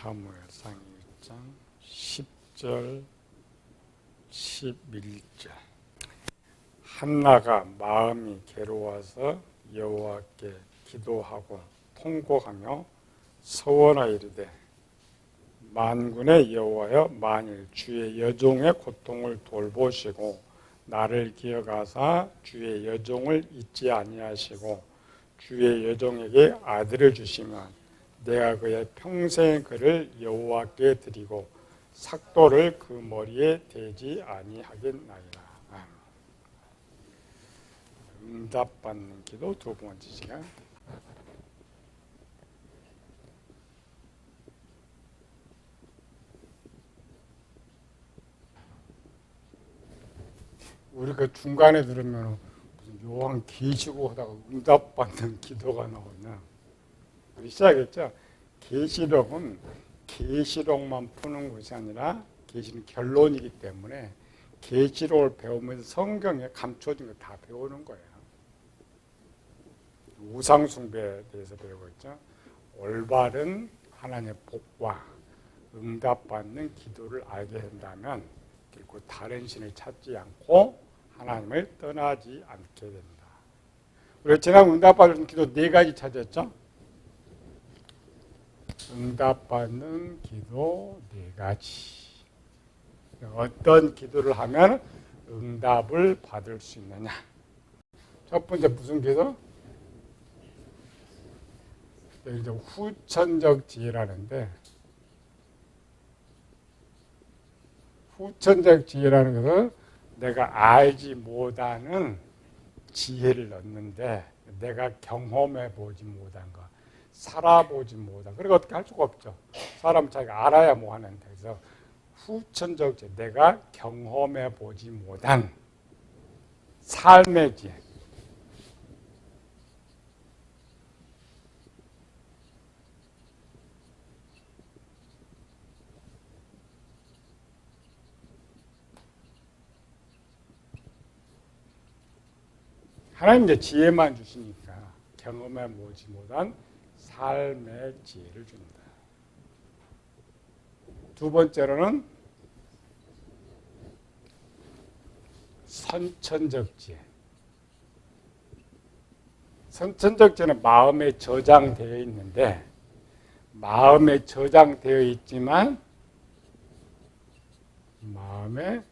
사무엘상 1장 10절 11절. 한나가 마음이 괴로워서 여호와께 기도하고 통곡하며 서원하이르되 만군의 여호와여, 만일 주의 여종의 고통을 돌보시고 나를 기억하사 주의 여종을 잊지 아니하시고 주의 여종에게 아들을 주시면 내가 그의 평생의 그를 여호와께 드리고 삭도를 그 머리에 대지 아니하겠나이다. 응답받는 기도 두 번째 시간. 우리가 중간에 들으면 무슨 요한 계시고 하다가 응답받는 기도가 나오냐. 우리 시작했죠. 계시록은 계시록만 푸는 것이 아니라 계시는 결론이기 때문에 계시록을 배우면서 성경에 감춰진 거 다 배우는 거예요. 우상 숭배에 대해서 배우고 있죠. 올바른 하나님의 복과 응답받는 기도를 알게 된다면 결코 다른 신을 찾지 않고 하나님을 떠나지 않게 된다. 우리가 지난 응답받는 기도 4가지 찾았죠. 응답받는 기도 4가지. 어떤 기도를 하면 응답을 받을 수 있느냐. 첫 번째 무슨 기도? 여기 후천적 지혜라는데, 후천적 지혜라는 것은 내가 알지 못하는 지혜를 얻는데 내가 경험해 보지 못한 것, 살아보지 못한, 그리고 어떻게 할 수가 없죠. 사람은 자기가 알아야 뭐 하는데. 그래서 후천적 지혜, 내가 경험해 보지 못한 삶의 지혜. 하나님 이제 지혜만 주시니까 경험해 보지 못한 삶의 지혜를 줍니다. 두 번째로는 선천적 지혜. 선천적 지혜는 마음에 저장되어 있는데, 마음에 저장되어 있지만 마음에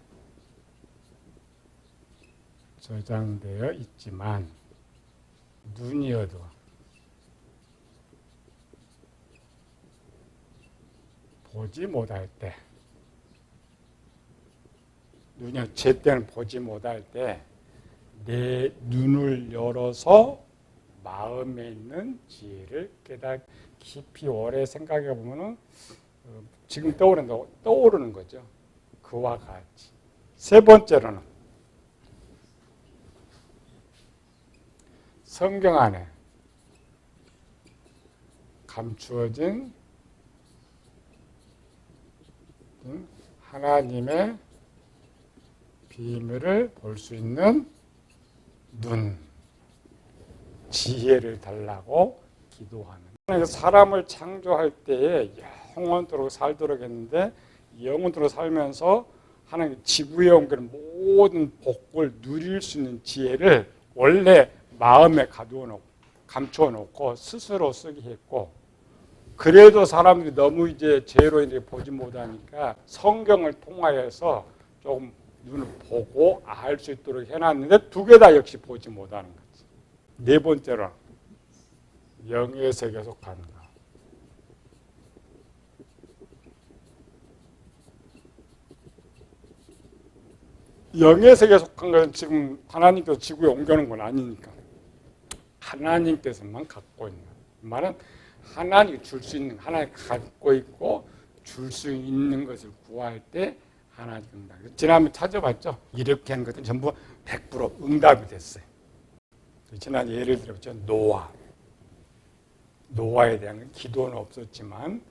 저장되어 있지만 눈이어도 보지 못할 때, 눈이 제때는 보지 못할 때 내 눈을 열어서 마음에 있는 지혜를 깊이 오래 생각해 보면은 지금 떠오르는 거죠. 그와 같이. 세 번째로는 성경 안에 감추어진 하나님의 비밀을 볼 수 있는 눈, 지혜를 달라고 기도하는. 사람을 창조할 때에 영원토록 살도록 했는데, 영원토록 살면서 하나님 지구에 온 모든 복을 누릴 수 있는 지혜를 원래 마음에 감추어 놓고 스스로 쓰게 했고, 그래도 사람들이 너무 이제 죄로 인해 보지 못하니까 성경을 통하여서 조금 눈을 보고 알 수 있도록 해놨는데, 2개 다 역시 보지 못하는 거지. 네 번째로 영의 세계에 속하는 거. 영의 세계에 속한 것은 지금 하나님께서 지구에 옮겨놓은 건 아니니까 하나님께서만 갖고 있는, 말은 하나님이 줄 수 있는, 하나님 갖고 있고 줄 수 있는 것을 구할 때 하나님 응답. 지난번에 찾아봤죠. 이렇게 한 것들은 전부 100% 응답이 됐어요. 지난번에 예를 들었죠. 노아에 대한 기도는 없었지만,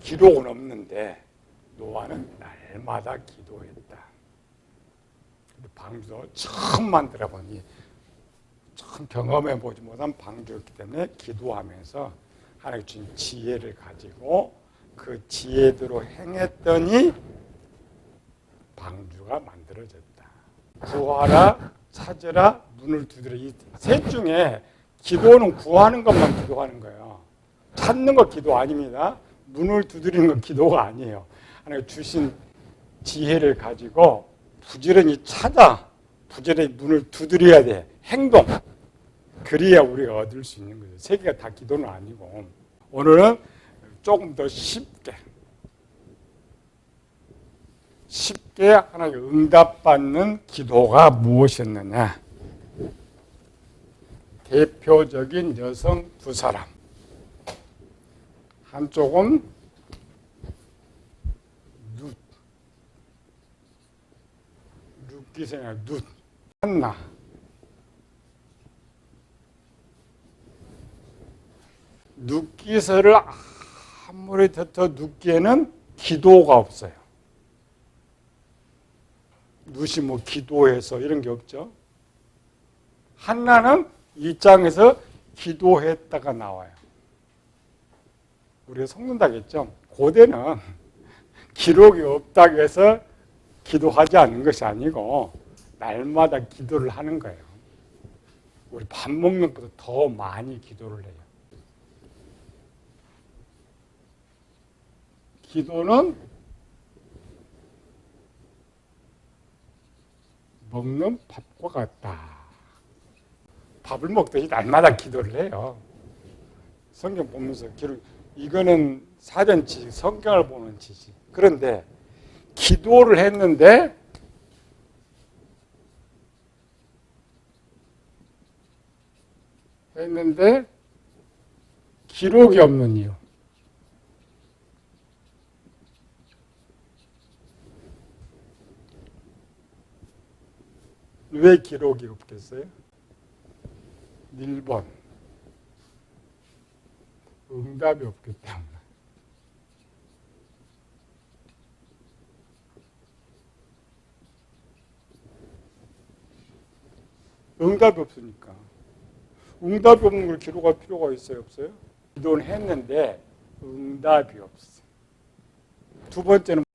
기록은 없는데 노아는 날마다 기도했다. 방주도 처음 만들어 보니 참 경험해 보지 못한 방주였기 때문에 기도하면서 하나님 주신 지혜를 가지고 그 지혜대로 행했더니 방주가 만들어졌다. 구하라, 찾으라, 문을 두드려. 이 셋 중에 기도는 구하는 것만 기도하는 거예요. 찾는 거 기도 아닙니다. 문을 두드리는 건 기도가 아니에요. 하나님 주신 지혜를 가지고 부지런히 찾아, 부지런히 문을 두드려야 돼. 행동. 그래야 우리가 얻을 수 있는 거죠. 세 개가 다 기도는 아니고. 오늘은 조금 더 쉽게 하나님 응답받는 기도가 무엇이었느냐. 대표적인 여성 두 사람. 한쪽은 룻기생의 룻, 한나. 룻기서를 아무리 더 룻기에는 기도가 없어요. 룻이 뭐 기도해서 이런 게 없죠. 한나는 이 장에서 기도했다가 나와요. 우리가 속는다겠죠. 고대는 기록이 없다고 해서 기도하지 않는 것이 아니고 날마다 기도를 하는 거예요. 우리 밥 먹는 것보다 더 많이 기도를 해요. 기도는 먹는 밥과 같다. 밥을 먹듯이 날마다 기도를 해요. 성경 보면서 기록, 이거는 사전 지식, 성경을 보는 지식. 그런데 기도를 했는데 기록이 없는 이유. 왜 기록이 없겠어요? 1번. 응답이 없기 때문에. 응답이 없으니까. 응답이 없는 걸 기록할 필요가 있어요, 없어요? 기도는 했는데 응답이 없어요. 두 번째는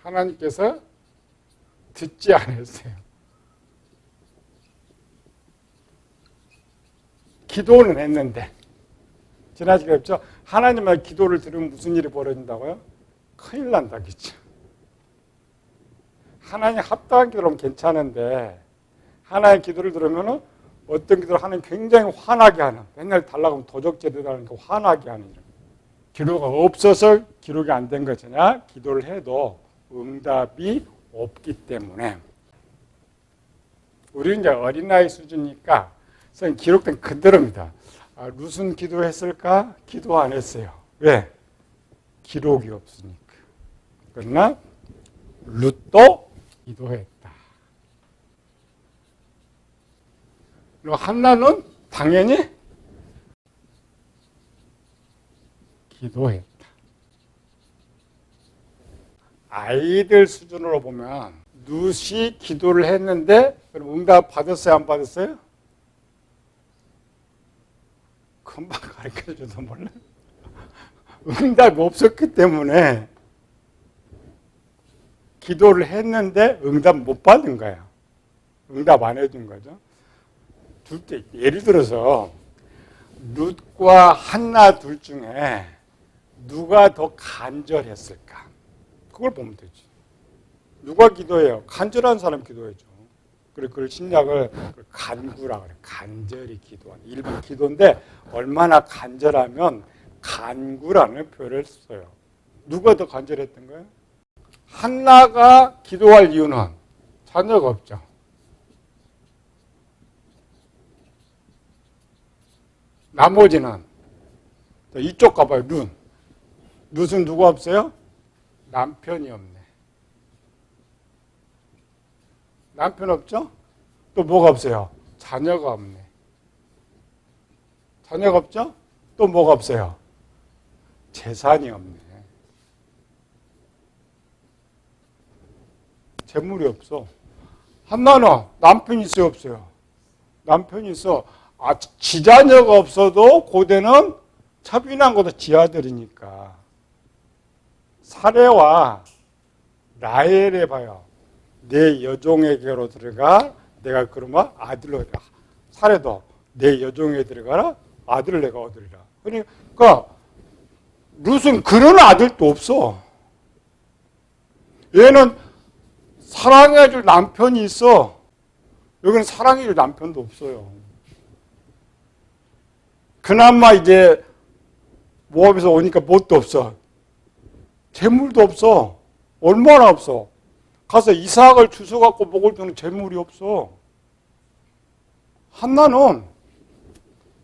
하나님께서 듣지 않았어요. 기도는 했는데. 지나치게 없죠? 하나님의 기도를 들으면 무슨 일이 벌어진다고요? 큰일 난다겠죠. 하나님 합당한 기도라면 괜찮은데 하나님의 기도를 들으면 어떤 기도를 하나님 굉장히 화나게 하는, 맨날 달라고 하면 도적질을 하는 거 화나게 하는 일. 기도가 없어서 기록이 안 된 것이냐? 기도를 해도 응답이 없기 때문에. 우리는 이제 어린아이 수준이니까 기록된 그대로입니다. 룻은 기도했을까? 기도 안 했어요. 왜? 기록이 없으니까. 그러나 룻도 기도했다. 그리고 한나는 당연히 기도했다. 아이들 수준으로 보면 룻이 기도를 했는데 그럼 응답 받았어요? 안 받았어요? 금방 가르쳐줘도 몰라. 응답이 없었기 때문에 기도를 했는데 응답 못 받은 거야. 응답 안 해준 거죠. 예를 들어서 룻과 한나 둘 중에 누가 더 간절했을까? 그걸 보면 되지. 누가 기도해요? 간절한 사람 기도해줘. 그리고 그걸 신약을 간구라 그래. 간절히 기도하는. 일반 기도인데 얼마나 간절하면 간구라는 표현을 써요. 누가 더 간절했던 거예요? 한나가 기도할 이유는 자녀가 없죠. 나머지는 이쪽 가봐요. 룻은 누가 없어요? 남편이 없네. 남편 없죠? 또 뭐가 없어요? 자녀가 없네. 자녀가 없죠? 또 뭐가 없어요? 재산이 없네. 재물이 없어. 한나는 남편이 있어요, 없어요? 남편이 있어. 지자녀가 없어도 고대는 첩이난 것도 지 아들이니까. 사레와 라헬에 봐요. 내 여종에게로 들어가 내가 그러면 아들로 사레도 내 여종에 들어가라 아들을 내가 얻으리라. 그러니까 룻은 그런 아들도 없어. 얘는 사랑해줄 남편이 있어. 여기는 사랑해줄 남편도 없어요. 그나마 이제 모압에서 오니까 뭣도 없어. 재물도 없어. 얼마나 없어. 가서 이삭을 주워갖고 먹을 때는 재물이 없어. 한나는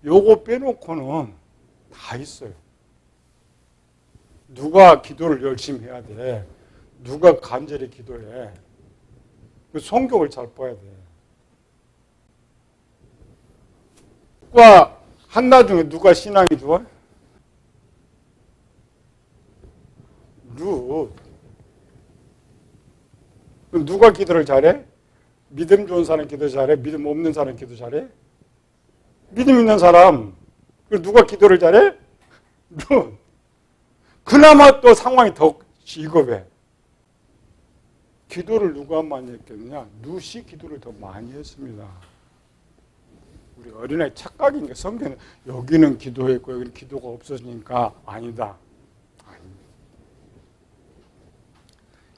요거 빼놓고는 다 있어요. 누가 기도를 열심히 해야 돼. 누가 간절히 기도해. 그 성경을 잘 봐야 돼. 누가 한나 중에 누가 신앙이 좋아? 룻. 그럼 누가 기도를 잘해? 믿음 좋은 사람 기도 잘해? 믿음 없는 사람 기도 잘해? 믿음 있는 사람. 그럼 누가 기도를 잘해? 룻. 그나마 또 상황이 더 시급해. 기도를 누가 많이 했겠느냐? 룻이 기도를 더 많이 했습니다. 우리 어린아이 착각이니까 성경은 여기는 기도했고 여기는 기도가 없어지니까 아니다.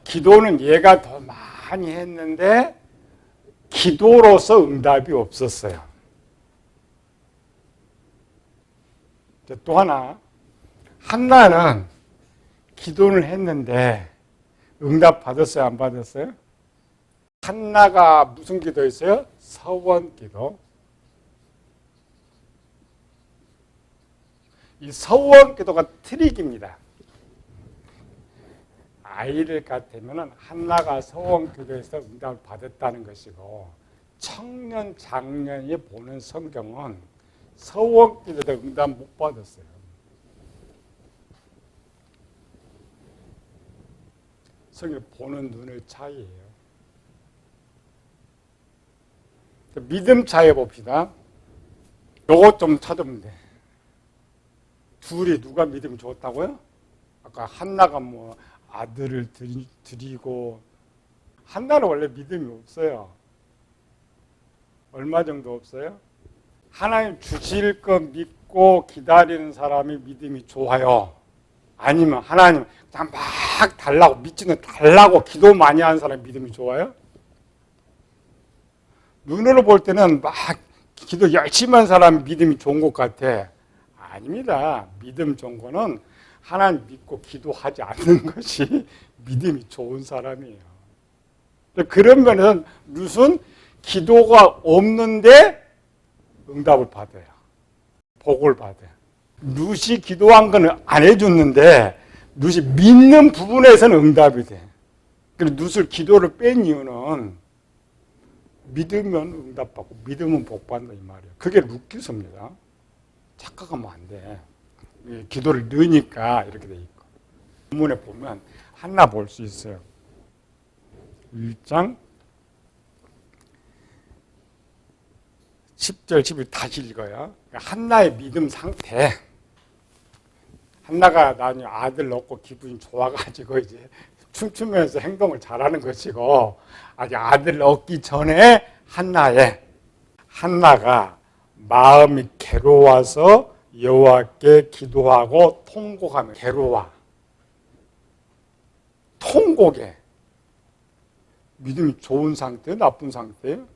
기도는 얘가 더 많이 했는데 기도로서 응답이 없었어요. 또 하나, 한나는 기도를 했는데 응답 받았어요? 안 받았어요? 한나가 무슨 기도했어요? 서원 기도. 이 서원 기도가 트릭입니다. 아이를 갖다면 한나가 서원 기도에서 응답을 받았다는 것이고 청년 장년이 보는 성경은 서원 기도도 응답 못 받았어요. 성경 보는 눈의 차이예요. 믿음 차이 봅시다. 요것 좀 찾으면 돼. 둘이 누가 믿음이 좋았다고요? 아까 한나가 뭐 아들을 드리고 한나는 원래 믿음이 없어요. 얼마 정도 없어요? 하나님 주실 거 믿고 기다리는 사람이 믿음이 좋아요. 아니면 하나님 그냥 막 달라고 믿지는 달라고 기도 많이 하는 사람이 믿음이 좋아요? 눈으로 볼 때는 막 기도 열심히 하는 사람이 믿음이 좋은 것 같아. 아닙니다. 믿음 좋은 거는 하나님 믿고 기도하지 않는 것이 믿음이 좋은 사람이에요. 그런 면에서는 룻은 기도가 없는데 응답을 받아요. 복을 받아요. 룻이 기도한 거는 안 해줬는데 룻이 믿는 부분에서는 응답이 돼. 그래서 룻을 기도를 뺀 이유는 믿으면 응답받고 믿으면 복받는다 이 말이에요. 그게 룻 기서입니다. 착각하면 안 돼. 기도를 넣으니까 이렇게 돼 있고. 본문에 보면 한나 볼 수 있어요. 1장 10절 11절 다시 읽어요. 한나의 믿음 상태. 한나가 나중에 아들 낳고 기분이 좋아가지고 이제 춤추면서 행동을 잘하는 것이고 아직 아들 낳기 전에 한나가 마음이 괴로워서 여호와께 기도하고 통곡하며 괴로워. 통곡에 믿음이 좋은 상태예요? 나쁜 상태예요?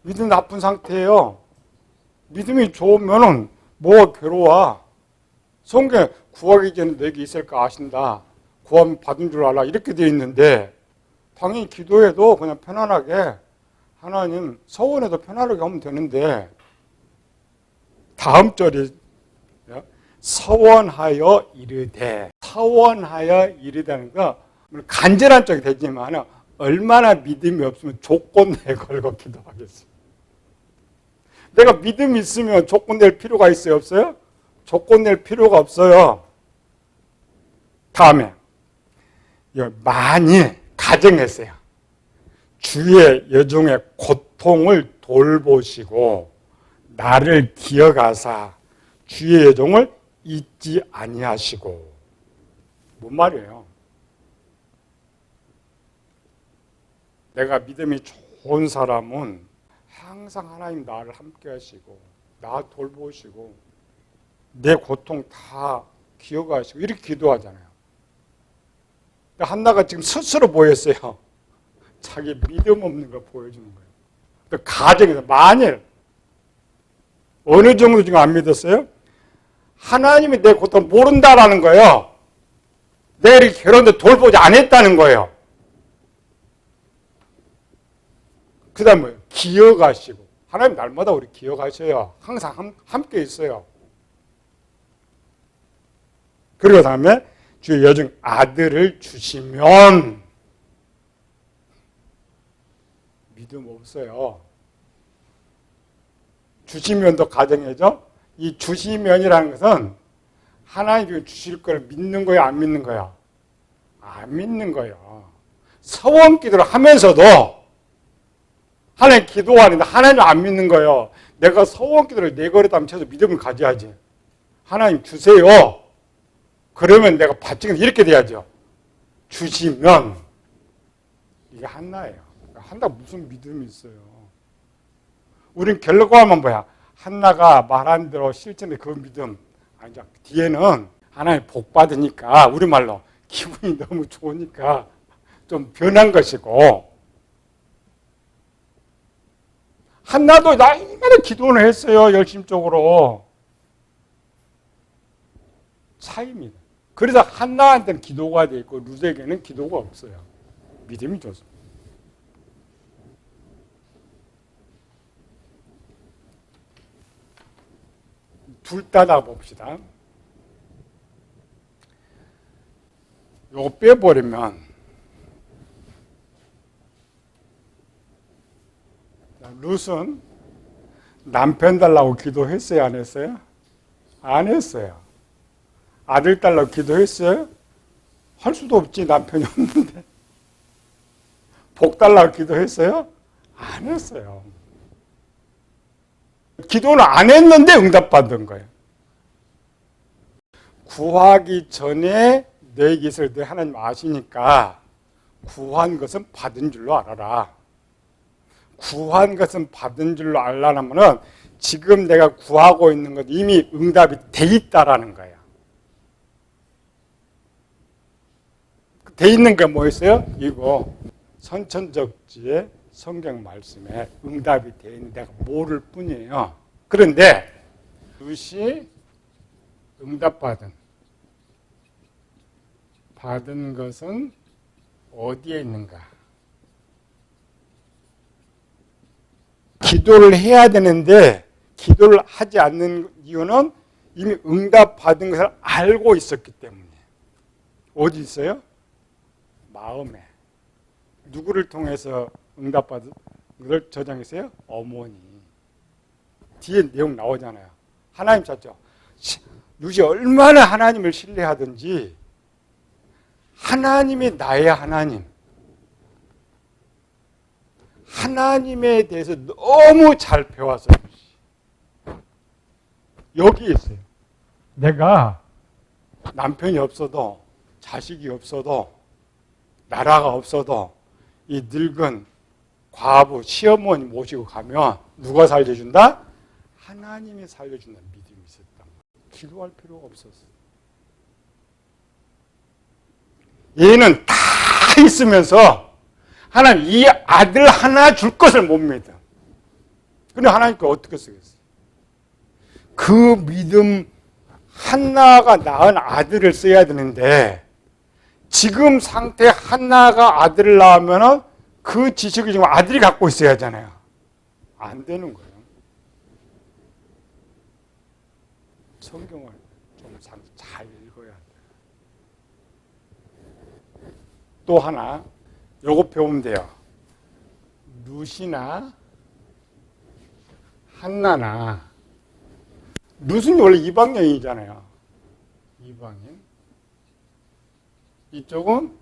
믿음 나쁜 상태예요. 믿음이 좋으면은 뭐가 괴로워? 성경에 구하기 전에 내게 있을까 아신다. 구하면 받은 줄 알아. 이렇게 되어 있는데 당연히 기도해도 그냥 편안하게 하나님 서원해도 편안하게 하면 되는데 다음 절이 서원하여 이르되 서원하여 이르다는 거 간절한 쪽이 되지만 얼마나 믿음이 없으면 조건 내걸고 기도하겠어요. 내가 믿음이 있으면 조건 낼 필요가 있어요? 없어요? 조건 낼 필요가 없어요. 다음에 많이 가정했어요. 주의 여종의 고통을 돌보시고 나를 기억하사 주의 여종을 잊지 아니하시고. 뭔 말이에요? 내가 믿음이 좋은 사람은 항상 하나님 나를 함께 하시고 나 돌보시고 내 고통 다 기억하시고 이렇게 기도하잖아요. 한나가 지금 스스로 보였어요. 자기 믿음 없는 걸 보여주는 거예요. 가정에서 만일 어느 정도 지금 안 믿었어요? 하나님이 내 고통을 모른다라는 거예요. 내를 결혼도 돌보지 않았다는 거예요. 그 다음에 뭐예요? 기억하시고. 하나님 날마다 우리 기억하셔요. 항상 함께 있어요. 그리고 다음에 주의 여종 아들을 주시면 믿음 없어요. 주시면도 가정이죠. 이 주시면이라는 것은 하나님이 주실 걸 믿는 거예요, 안 믿는 거예요? 안 믿는 거예요. 서원 기도를 하면서도 하나님 기도하는데 하나님 안 믿는 거예요. 내가 서원 기도를 내거렸다면 쳐서 믿음을 가져야지. 하나님 주세요. 그러면 내가 받지는 이렇게 돼야죠. 주시면. 이게 한나예요. 한나 무슨 믿음이 있어요. 우린 결과만 뭐야? 한나가 말한 대로 실천의 그 믿음. 아니죠. 뒤에는 하나님 복 받으니까 우리말로 기분이 너무 좋으니까 좀 변한 것이고, 한나도 날마다 기도는 했어요. 열심적으로. 차이입니다. 그래서 한나한테는 기도가 돼 있고 룻에게는 기도가 없어요. 믿음이 좋습니다. 둘 다 봅시다. 요거 빼버리면 룻은 남편 달라고 기도했어요? 안 했어요? 안 했어요. 아들 달라고 기도했어요? 할 수도 없지. 남편이 없는데. 복 달라고 기도했어요? 안 했어요. 기도는 안 했는데 응답받은 거예요. 구하기 전에 내 것을 내 하나님 아시니까 구한 것은 받은 줄로 알아라. 구한 것은 받은 줄로 알라면은 지금 내가 구하고 있는 것 이미 응답이 돼 있다라는 거예요. 돼 있는 게 뭐였어요? 이거 선천적지의 성경 말씀에 응답이 돼 있는 내가 모를 뿐이에요. 그런데 룻이 응답받은 것은 어디에 있는가? 기도를 해야 되는데 기도를 하지 않는 이유는 이미 응답받은 것을 알고 있었기 때문에. 어디 있어요? 마음에. 누구를 통해서 응답받은 것을 저장했어요? 어머니. 뒤에 내용 나오잖아요. 하나님 찾죠. 룻이 얼마나 하나님을 신뢰하든지 하나님이 나의 하나님. 하나님에 대해서 너무 잘 배웠어요. 여기 있어요. 내가 남편이 없어도 자식이 없어도 나라가 없어도 이 늙은 과부 시어머니 모시고 가면 누가 살려준다? 하나님이 살려준다는 믿음이 있었다. 기도할 필요가 없었어. 얘는 다 있으면서 하나님 이 아들 하나 줄 것을 못 믿어. 근데 하나님께 어떻게 쓰겠어요? 그 믿음 한나가 낳은 아들을 써야 되는데 지금 상태 한나가 아들을 낳으면 그 지식을 지금 아들이 갖고 있어야 하잖아요. 안 되는 거예요. 성경을 좀 잘 읽어야 돼요. 또 하나 요거 배우면 돼요. 룻이나 한나나 룻은 원래 이방인이잖아요. 이방인. 이쪽은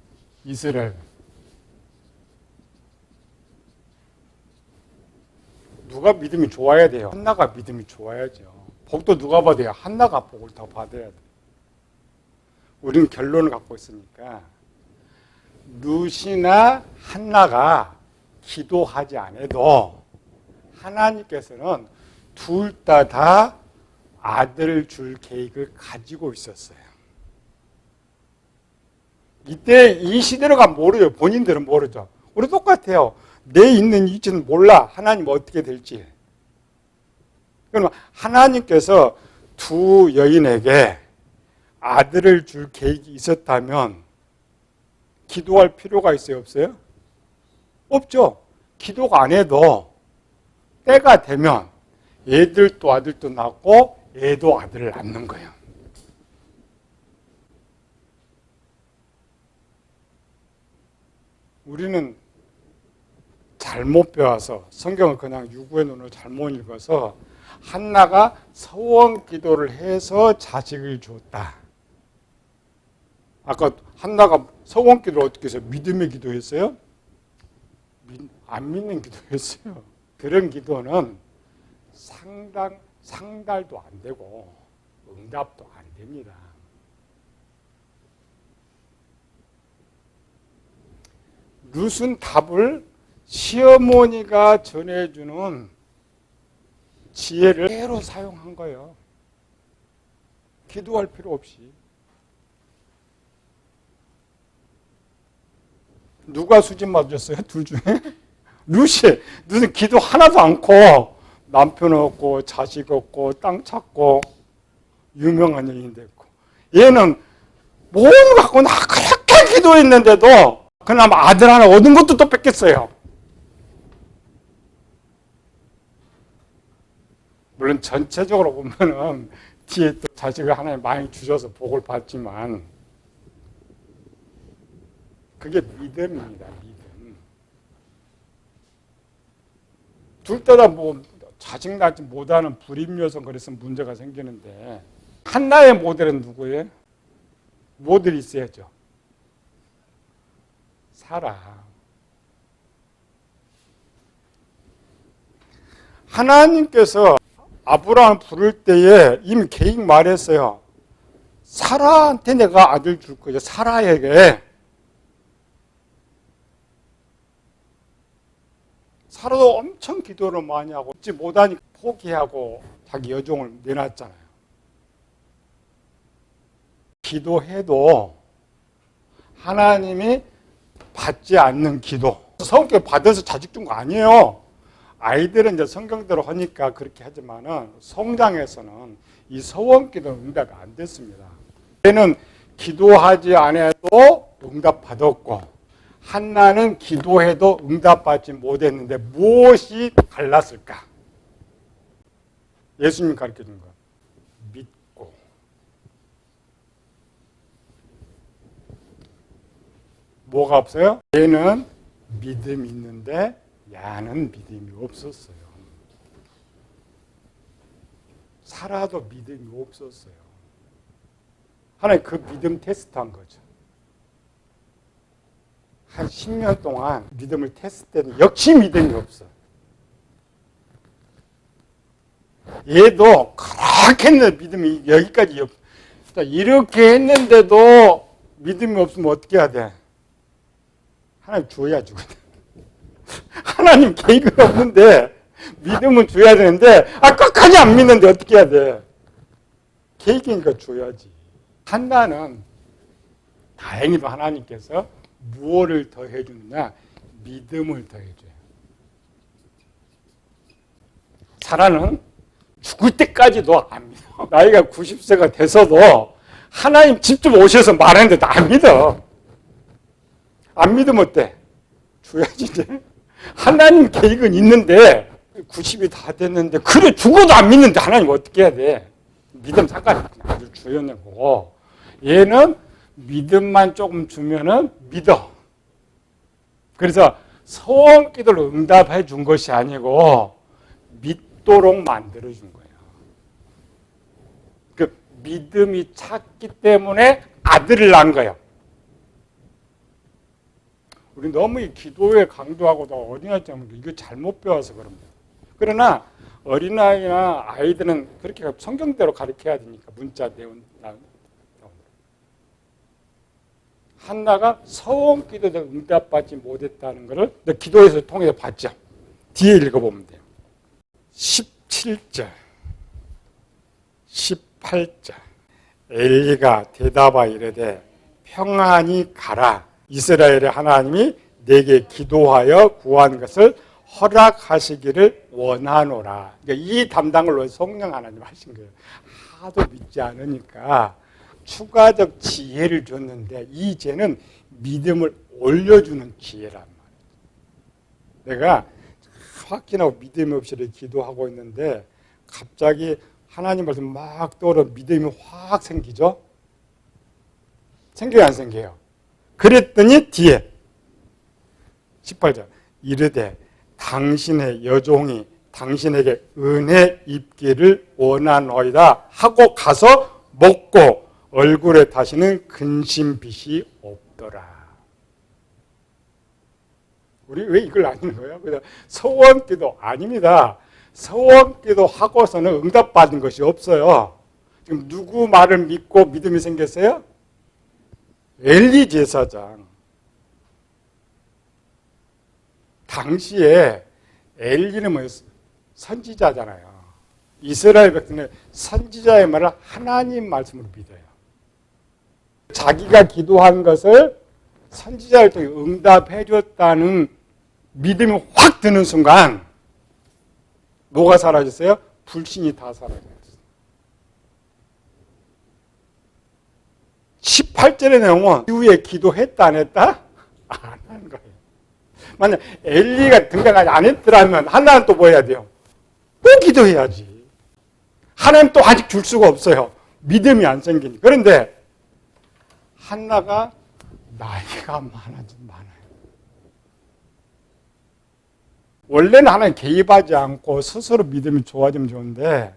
이스라엘. 누가 믿음이 좋아야 돼요? 한나가 믿음이 좋아야죠. 복도 누가 받아야? 한나가 복을 더 받아야 돼요. 우리는 결론을 갖고 있으니까 루시나 한나가 기도하지 않아도 하나님께서는 둘 다 아들을 줄 계획을 가지고 있었어요. 이때 이 시대로가 모르죠. 본인들은 모르죠. 우리 똑같아요. 내 있는 위치는 몰라. 하나님 어떻게 될지. 그러면 하나님께서 두 여인에게 아들을 줄 계획이 있었다면 기도할 필요가 있어요? 없어요? 없죠. 기도가 안 해도 때가 되면 얘들도 아들도 낳고 얘도 아들을 낳는 거예요. 우리는 잘못 배워서 성경을 그냥 유구의 눈으로 잘못 읽어서 한나가 서원 기도를 해서 자식을 줬다. 아까 한나가 서원 기도를 어떻게 했어요? 믿음의 기도했어요? 안 믿는 기도했어요. 그런 기도는 상달도 안 되고 응답도 안 됩니다. 룻은 답을 시어머니가 전해주는 지혜를 그대로 사용한 거예요. 기도할 필요 없이. 누가 수진 맞았어요? 둘 중에? 룻은 기도 하나도 않고 남편 없고 자식 없고 땅 찾고 유명한 여인 됐고, 얘는 뭘 갖고 나 그렇게 기도했는데도 그나마 아들 하나 얻은 것도 또 뺏겼어요. 물론 전체적으로 보면은 뒤에 또 자식을 하나님 많이 주셔서 복을 받지만 그게 믿음입니다. 믿음. 둘 다 뭐 자식 낳지 못하는 불임 여성 그랬으면 문제가 생기는데 한나의 모델은 누구예요? 모델이 있어야죠. 사라. 하나님께서 아브라함을 부를 때에 이미 계획 말했어요. 사라한테 내가 아들 줄 거예요. 사라에게. 사라도 엄청 기도를 많이 하고 잊지 못하니까 포기하고 자기 여종을 내놨잖아요. 기도해도 하나님이 받지 않는 기도. 성경 받아서 자식 준 거 아니에요. 아이들은 이제 성경대로 하니까 그렇게 하지만은 성장에서는 이 서원 기도는 응답이 안 됐습니다. 얘는 기도하지 않아도 응답 받았고, 한나는 기도해도 응답받지 못했는데 무엇이 달랐을까? 예수님이 가르쳐 준 거. 믿고. 뭐가 없어요? 얘는 믿음이 있는데 야는 믿음이 없었어요. 사라도 믿음이 없었어요. 하나님 그 믿음 테스트한 거죠. 한 10년 동안 믿음을 테스트했는데 역시 믿음이 없어. 얘도 그렇게 했는데 믿음이 여기까지 없어. 이렇게 했는데도 믿음이 없으면 어떻게 해야 돼? 하나님 줘야 주거든. 하나님 계획은 없는데 믿음은 줘야 되는데 끝까지 안 믿는데 어떻게 해야 돼? 계획이니까 줘야지. 한나는 다행히도 하나님께서 무엇을 더해 주느냐? 믿음을 더해 줘요. 사라는 죽을 때까지도 안 믿어. 나이가 90세가 돼서도 하나님 직접 오셔서 말하는데도 안 믿어. 안 믿으면 어때? 줘야지 이제. 하나님 계획은 있는데 90이 다 됐는데 그래 죽어도 안 믿는데 하나님 어떻게 해야 돼? 믿음 상관없어. 아주 주연하고 얘는 믿음만 조금 주면은 믿어. 그래서 소원 기도를 응답해 준 것이 아니고 믿도록 만들어 준 거예요. 그 믿음이 찼기 때문에 아들을 낳은 거예요. 우리 너무 이 기도에 강조하고 어린아이처럼 이거 잘못 배워서 그럽니다. 그러나 어린아이나 아이들은 그렇게 성경대로 가르쳐야 되니까 문자 내용 한나가 서원 기도에 응답받지 못했다는 것을 기도에서 통해서 봤죠. 뒤에 읽어보면 돼요. 17절, 18절. 엘리가 대답하여 이르되 평안히 가라. 이스라엘의 하나님이 내게 기도하여 구한 것을 허락하시기를 원하노라. 그러니까 이 담당을 성령 하나님 하신 거예요. 하도 믿지 않으니까 추가적 지혜를 줬는데 이 지혜는 믿음을 올려주는 지혜란 말이에요. 내가 확신하고 믿음 없이 기도하고 있는데 갑자기 하나님 말씀 막 떠오르 믿음이 확 생기죠? 생겨요, 안 생겨요? 그랬더니 뒤에 18절 이르되 당신의 여종이 당신에게 은혜 입기를 원하노이다 하고 가서 먹고 얼굴에 다시는 근심빛이 없더라. 우리 왜 이걸 아는 거예요? 그냥 서원기도 아닙니다. 서원기도 하고서는 응답받은 것이 없어요. 지금 누구 말을 믿고 믿음이 생겼어요? 엘리 제사장. 당시에 엘리는 뭐였어요? 선지자잖아요. 이스라엘 백성은 선지자의 말을 하나님 말씀으로 믿어요. 자기가 기도한 것을 선지자를 통해 응답해 줬다는 믿음이 확 드는 순간 뭐가 사라졌어요? 불신이 다 사라졌어요. 18절의 내용은 이후에 기도했다 안 했다? 안 한 거예요. 만약 엘리가 등장하지 안 했더라면 하나는 또 뭐 해야 돼요? 또 기도해야지. 하나는 또 아직 줄 수가 없어요. 믿음이 안 생기니. 그런데 한나가 나이가 많아요. 원래는 하나님 개입하지 않고 스스로 믿음이 좋아지면 좋은데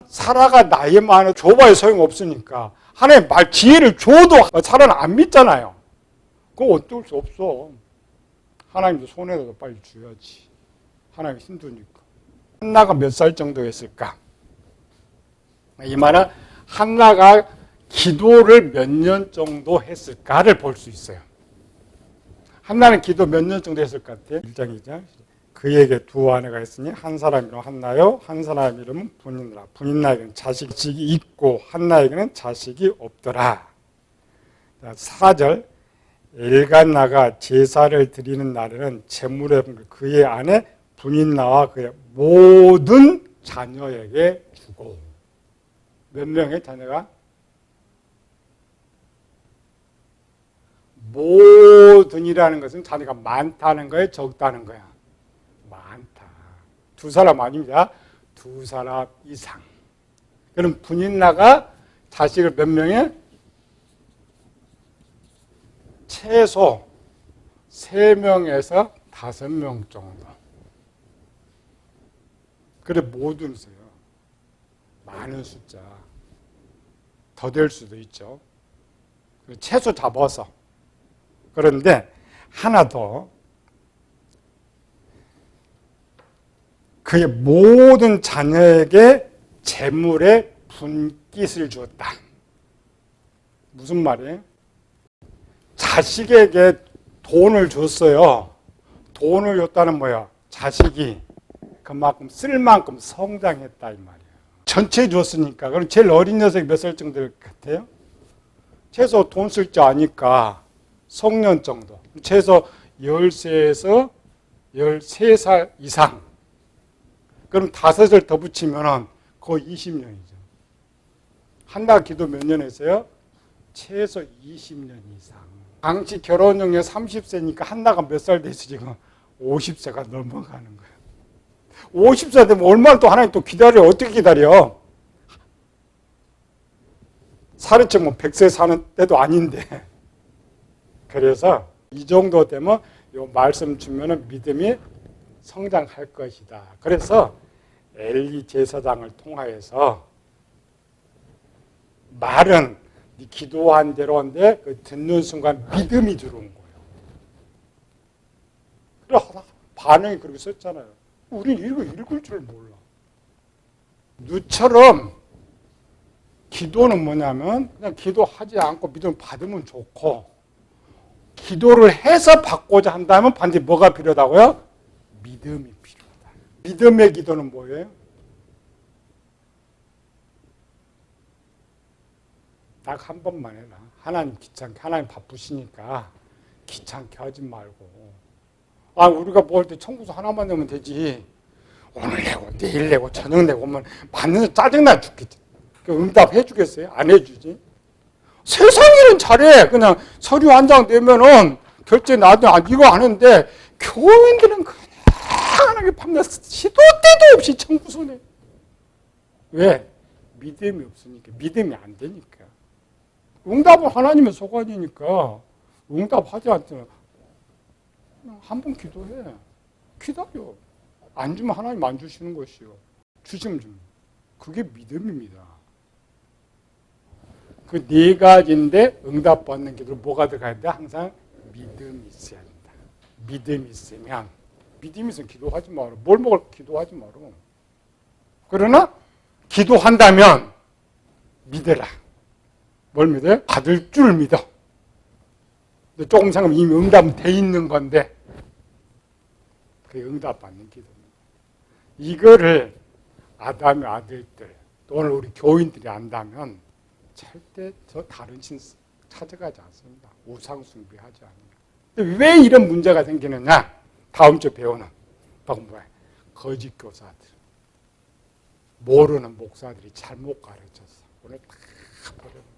사라가 나이 많아 줘봐야 소용없으니까 하나님 말 지혜를 줘도 사라는 안 믿잖아요. 그거 어쩔 수 없어. 하나님도 손에다 빨리 줘야지. 하나님이 힘드니까. 한나가 몇 살 정도 했을까? 이 말은 한나가 기도를 몇 년 정도 했을까를 볼 수 있어요. 한나는 기도 몇 년 정도 했을 것 같아요? 1장 2장. 그에게 두 아내가 있으니 한 사람 이름 한나요, 한 사람 이름은 분인나. 분인나에게는 자식이 있고 한나에게는 자식이 없더라. 4절. 엘간나가 제사를 드리는 날에는 제물의 그의 아내 분인나와 그의 모든 자녀에게 주고. 몇 명의 자녀가? 모든이라는 것은 자녀가 많다는 거예요, 적다는 거야? 많다. 두 사람 아닙니다. 두 사람 이상. 그럼 분인나가 자식을 몇 명에? 최소 3명에서 5명 정도. 그래 모든 있어요. 많은 숫자. 더 될 수도 있죠. 최소 잡아서. 그런데 하나 더. 그의 모든 자녀에게 재물의 분깃을 주었다. 무슨 말이에요? 자식에게 돈을 줬어요. 돈을 줬다는 뭐야? 자식이 그만큼 쓸 만큼 성장했다 이 말이에요. 전체 줬으니까. 그럼 제일 어린 녀석이 몇 살 정도 될 것 같아요? 최소 돈 쓸 줄 아니까 성년 정도. 최소 10세에서 13살 이상. 그럼 5을 더 붙이면 거의 20년이죠. 한나 기도 몇 년 했어요? 최소 20년 이상. 당시 결혼연령 30세니까 한나가 몇 살 됐어 지금? 50세가 넘어가는 거예요. 50세 되면 얼마나 또 하나님 또 기다려. 어떻게 기다려? 살이 뭐 100세 사는 때도 아닌데. 그래서 이 정도 되면 요 말씀 주면은 믿음이 성장할 것이다. 그래서 엘리 제사장을 통하여서 말은 네 기도한 대로인데 그 듣는 순간 믿음이 들어온 거예요. 반응이 그렇게 썼잖아요. 우린 읽을 줄 몰라. 누처럼 기도는 뭐냐면 그냥 기도하지 않고 믿음 받으면 좋고, 기도를 해서 받고자 한다면 반드시 뭐가 필요하다고요? 믿음이 필요하다. 믿음의 기도는 뭐예요? 딱 한 번만 해라. 하나님 귀찮게, 하나님 바쁘시니까 귀찮게 하지 말고. 우리가 뭐 할 때 청구서 하나만 내면 되지. 오늘 내고, 내일 내고, 저녁 내고 오면 받는 짜증나 죽겠지. 응답해 주겠어요? 안 해주지? 세상 일은 잘해. 그냥 서류 한 장 내면은 결제 나도 이거 하는데, 교인들은 그냥 밤낮 시도 때도 없이 청구서 내. 왜? 믿음이 없으니까. 믿음이 안 되니까. 응답은 하나님의 소관이니까 응답하지 않잖아. 한 번 기도해. 기다려. 안 주면 하나님 안 주시는 것이요. 주시면 줍니다. 그게 믿음입니다. 그 네 가지인데 응답받는 기도로 뭐가 들어가야 돼? 항상 믿음이 있어야 된다. 믿음이 있으면, 믿음이 있으면 기도하지 마라. 뭘 먹을 기도하지 마라. 그러나 기도한다면 믿어라. 뭘 믿어요? 받을 줄 믿어. 근데 조금 생각하면 이미 응답은 돼 있는 건데, 그게 응답받는 기도입니다. 이거를 아담의 아들들, 또 오늘 우리 교인들이 안다면 절대 저 다른 신 찾아가지 않습니다. 우상 숭배하지 않습니다. 왜 이런 문제가 생기느냐? 다음 주 배우는 뭐야? 거짓 교사들, 모르는 목사들이 잘못 가르쳤어. 오늘 다 버렸네.